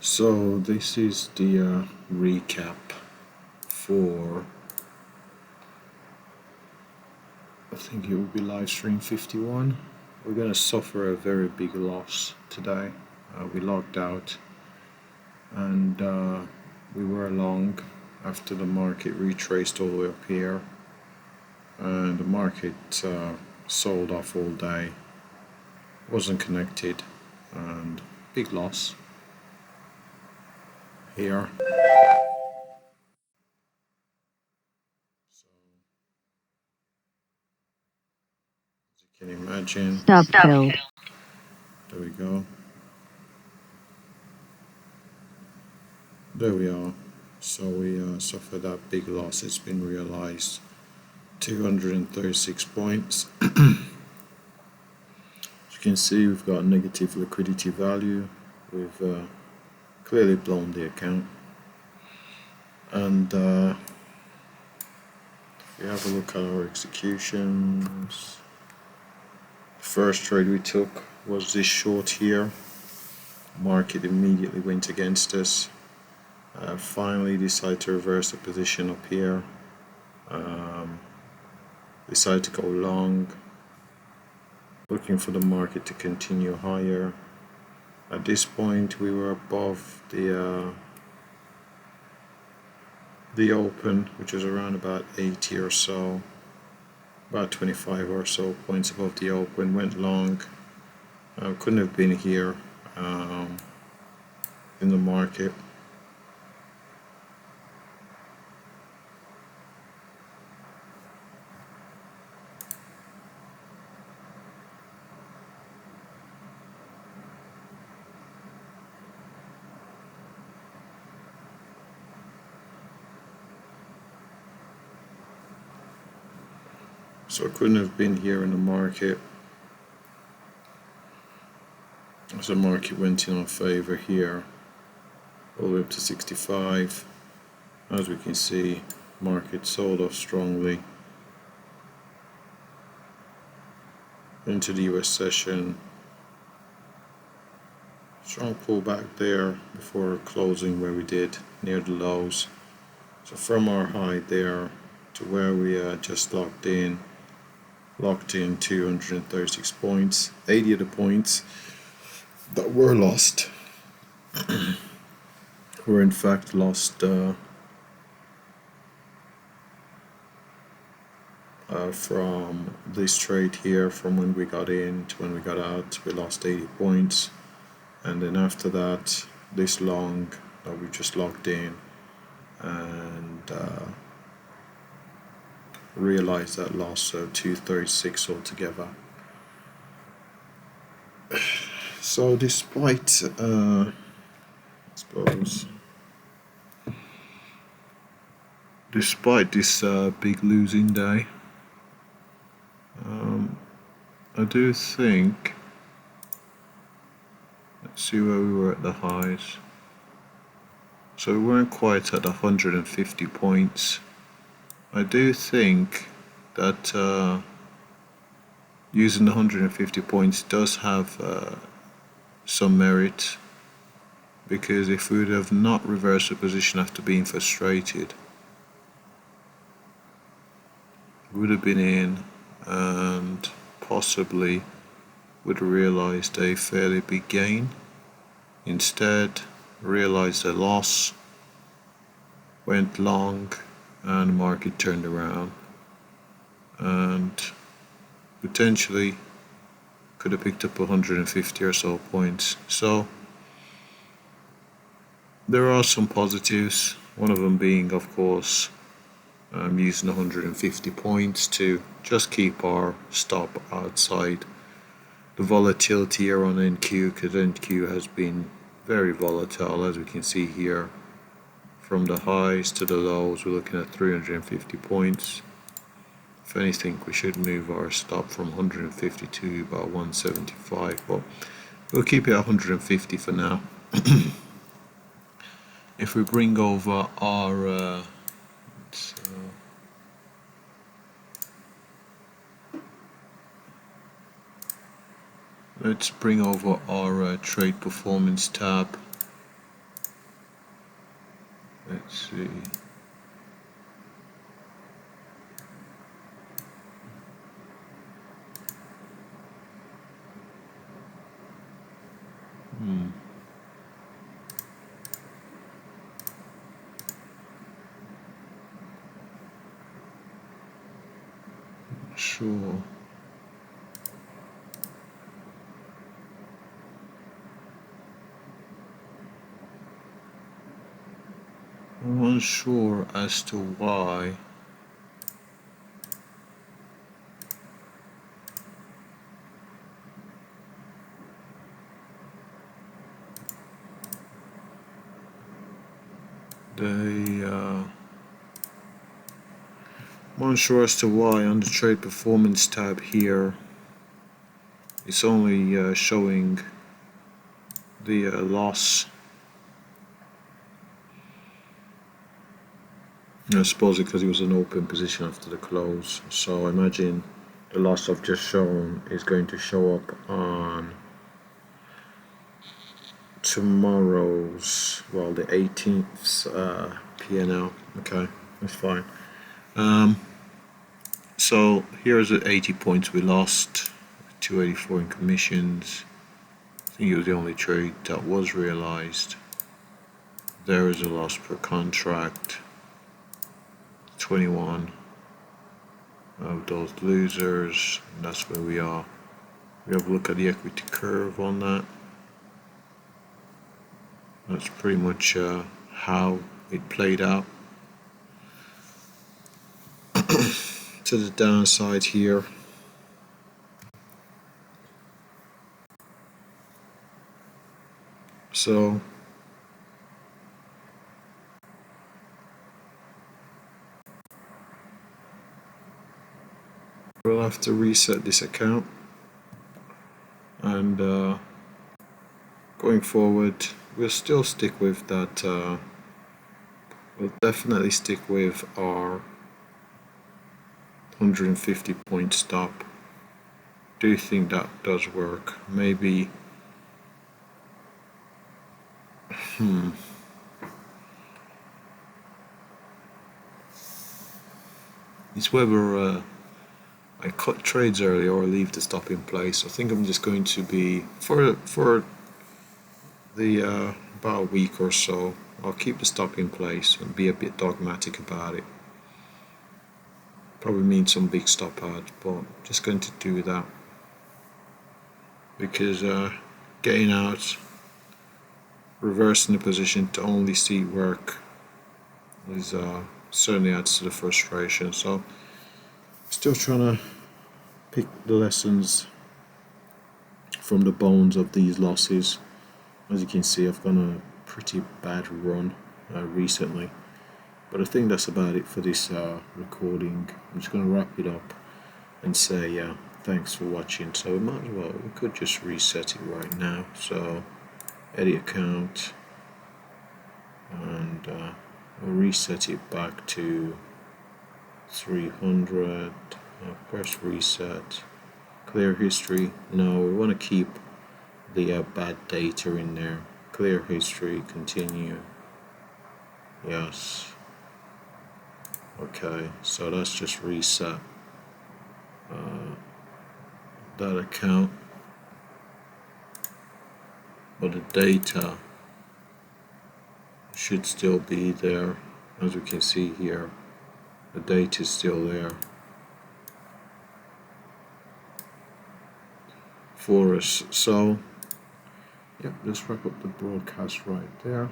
So this is the recap for, I think it will be live stream 51. We're going to suffer a very big loss today. We logged out and we were long after the market retraced all the way up here, and the market sold off all day, wasn't connected, and big loss here. So, as you can imagine, Stop filled. there we go. There we are. So we suffered that big loss. It's been realized. 236 points. As you can see, we've got a negative liquidity value. We've clearly blown the account. And if we have a look at our executions, the first trade we took was this short here. Market immediately went against us. Finally decided to reverse the position up here. Decided to go long, looking for the market to continue higher. At this point we were above the open, which is around about 80 or so, about 25 or so points above the open. Went long. Couldn't have been here in the market. So I couldn't have been here in the market, as the market went in our favor here, all the way up to 65. As we can see, market sold off strongly into the US session. Strong pullback there before closing where we did near the lows. So from our high there to where we just locked in 236 points. 80 of the points that were lost were in fact lost from this trade here. From when we got in to when we got out, we lost 80 points, and then after that this long that we just locked in and realized that loss, so 236 altogether. So despite I suppose despite this big losing day, I do think, let's see where we were at the highs. So we weren't quite at 150 points. I do think that using the 150 points does have some merit, because if we would have not reversed the position after being frustrated, we would have been in and possibly would have realized a fairly big gain. Instead, realized a loss, went long, and the market turned around and potentially could have picked up 150 or so points. So there are some positives, one of them being, of course, using 150 points to just keep our stop outside the volatility here on NQ, because NQ has been very volatile, as we can see here. From the highs to the lows, we're looking at 350 points. If anything, we should move our stop from 150 to about 175, but we'll keep it at 150 for now. If we bring over our let's bring over our trade performance tab. Let's see. Sure. I'm unsure as to why. I'm unsure as to why on the trade performance tab here it's only showing the loss. I suppose because it was an open position after the close, so I imagine the loss I've just shown is going to show up on tomorrow's, well, the 18th's P&L. Okay, that's fine. So here's the 80 points we lost, 284 in commissions. I think it was the only trade that was realized. There is a loss per contract, 21 of those losers, and that's where we are. We have a look at the equity curve on that. That's pretty much how it played out. To the downside here, so we'll have to reset this account, and going forward we'll still stick with that. We'll definitely stick with our 150 point stop. Do you think that does work? Maybe. It's whether I cut trades early or leave the stop in place. I think I'm just going to be for the about a week or so. I'll keep the stop in place and be a bit dogmatic about it. Probably mean some big stop odds, but I'm just going to do that because getting out, reversing the position to only see work is certainly adds to the frustration. So still trying to pick the lessons from the bones of these losses. As you can see, I've gone on a pretty bad run recently, but I think that's about it for this recording. I'm just going to wrap it up and say thanks for watching. So we might as well, we could just reset it right now. So edit account, and we'll reset it back to 300. Press reset. Clear history. No, we want to keep the bad data in there. Clear history. Continue. Yes. Okay, so that's just reset that account, but the data should still be there. As we can see here, the data is still there for us. So yep, let's wrap up the broadcast right there.